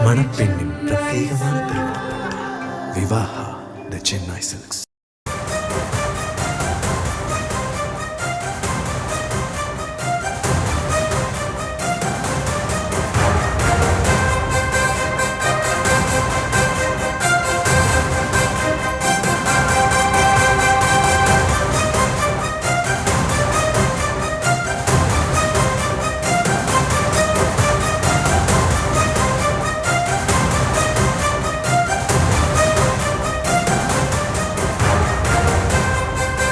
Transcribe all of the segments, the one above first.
மணப்பெண்ணின் பிரத்யேகமான திருமணம் விவாஹா தி சென்னை சில்க்ஸ்.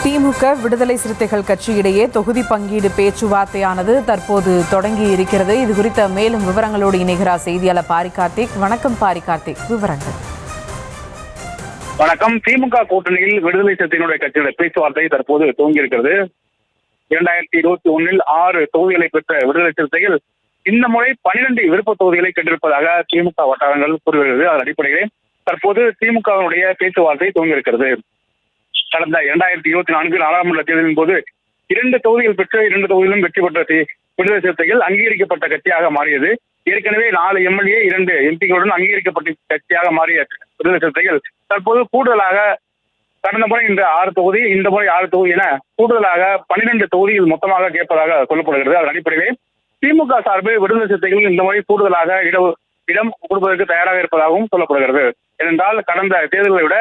திமுக விடுதலை சிறுத்தைகள் கட்சியிடையே தொகுதி பங்கீடு பேச்சுவார்த்தையானது தற்போது தொடங்கி இருக்கிறது. இது குறித்த மேலும் விவரங்களோடு இணைகிறார் செய்தியாளர் பாரி கார்த்திக். வணக்கம் பாரி கார்த்திக், விவரங்கள். வணக்கம். திமுக கூட்டணியில் விடுதலை சிறுத்தைகளுடைய கட்சியுடைய பேச்சுவார்த்தை தற்போது துவங்கி இருக்கிறது. 2021 6 தொகுதிகளை பெற்ற விடுதலை சிறுத்தைகள் இந்த முறை 12 விருப்ப தொகுதிகளை பெற்றிருப்பதாக திமுக வட்டாரங்கள் கூறுகிறது. அதன் அடிப்படையிலே தற்போது திமுகவினுடைய பேச்சுவார்த்தை துவங்கி இருக்கிறது. கடந்த 2024 நாடாளுமன்ற தேர்தலின் போது 2 தொகுதிகள் பெற்று 2 தொகுதியிலும் வெற்றி பெற்ற விடுதலை சிறுத்தைகள் அங்கீகரிக்கப்பட்ட கட்சியாக மாறியது. ஏற்கனவே 4 எம்எல்ஏ 2 எம்பிகளுடன் அங்கீகரிக்கப்பட்ட கட்சியாக மாறிய விடுதலை சிறுத்தைகள் தற்போது கூடுதலாக கடந்த முறை இந்த 6 தொகுதி, இந்த முறை 6 தொகுதி என கூடுதலாக 12 தொகுதிகள் மொத்தமாக கேட்பதாக சொல்லப்படுகிறது. அதன் அடிப்படையில் திமுக சார்பில் விடுதலை சிறுத்தைகள் இந்த முறை கூடுதலாக இடம் கொடுப்பதற்கு தயாராக இருப்பதாகவும் சொல்லப்படுகிறது. ஏனென்றால் கடந்த தேர்தலை விட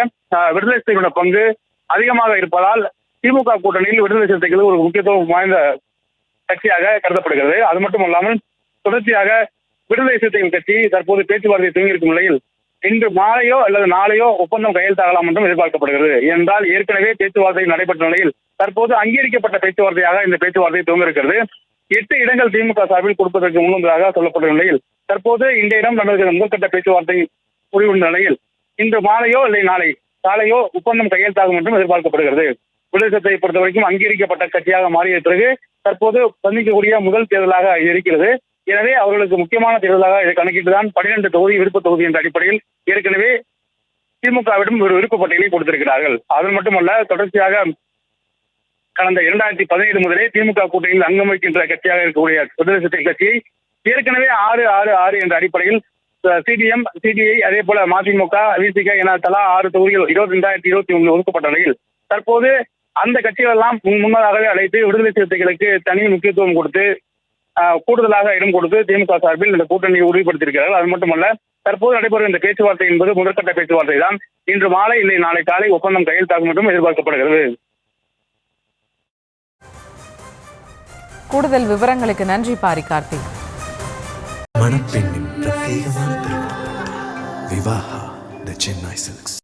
விடுதலை சிறுத்தைகளோட பங்கு அதிகமாக இருப்பதால் திமுக கூட்டணியில் விடுதலை சிறுத்தைகள் ஒரு முக்கியத்துவம் வாய்ந்த கட்சியாக கருதப்படுகிறது. அது மட்டுமல்லாமல் தொடர்ச்சியாக விடுதலை சிறுத்தைகள் கட்சி தற்போது பேச்சுவார்த்தை துவங்கியிருக்கும் நிலையில் இன்று மாலையோ அல்லது நாளையோ ஒப்பந்தம் கையெழுத்தாகலாம் என்றும் எதிர்பார்க்கப்படுகிறது. ஏனென்றால் ஏற்கனவே பேச்சுவார்த்தை நடைபெற்ற நிலையில் தற்போது அங்கீகரிக்கப்பட்ட பேச்சுவார்த்தையாக இந்த பேச்சுவார்த்தை துவங்கியிருக்கிறது. 8 இடங்கள் திமுக சார்பில் கொடுப்பதற்கு முன்வந்ததாக சொல்லப்பட்ட நிலையில் தற்போது இந்த இடம் நடந்த முதற்கட்ட பேச்சுவார்த்தை முடிவுள்ள நிலையில் இன்று மாலையோ இல்லை நாளை காலையோ ஒப்பந்தம் கையெழுத்தாகும் என்றும் எதிர்பார்க்கப்படுகிறது. விடுதலை சிறுத்தையை பொறுத்த வரைக்கும் அங்கீகரிக்கப்பட்ட கட்சியாக மாறிய பிறகு தற்போது சந்திக்கக்கூடிய முதல் தேர்தலாக இருக்கிறது. எனவே அவர்களுக்கு முக்கியமான தேர்தலாக இதை கணக்கிட்டுதான் 12 தொகுதி விருப்ப தொகுதி என்ற அடிப்படையில் ஏற்கனவே திமுகவிடம் ஒரு விருப்ப பட்டியலை கொடுத்திருக்கிறார்கள். அது மட்டுமல்ல, தொடர்ச்சியாக கடந்த 2017 முதலே திமுக கூட்டணியில் அங்கம் வகிக்கின்ற கட்சியாக இருக்கக்கூடிய விடுதலை சிறுத்தை கட்சியை ஏற்கனவே 6-6-6 என்ற அடிப்படையில் சிபிஎம், சிபிஐ, அதே போல மதிமுக, விசிக என தலா 6 தொகுதிகள் 2021 ஒதுக்கப்பட்ட நிலையில் தற்போது அந்த கட்சிகள் எல்லாம் முன்னதாகவே அழைத்து விடுதலை சிறுத்தைகளுக்கு தனி முக்கியத்துவம் கொடுத்து கூடுதலாக இடம் கொடுத்து திமுக சார்பில் இந்த கூட்டணியை உறுதிப்படுத்தியிருக்கிறார்கள். அது மட்டுமல்ல, தற்போது நடைபெறும் இந்த பேச்சுவார்த்தை என்பது முதற்கட்ட பேச்சுவார்த்தை தான். இன்று மாலை இல்லை நாளை காலை ஒப்பந்தம் கையெழுத்தாகும் என்றும் எதிர்பார்க்கப்படுகிறது. கூடுதல் விவரங்களுக்கு நன்றி பாரி கார்த்திக். மணப்பெண்ணின் பிரத்யேகமான திருமணம் விவாஹா தி சென்னை சில்க்ஸ்.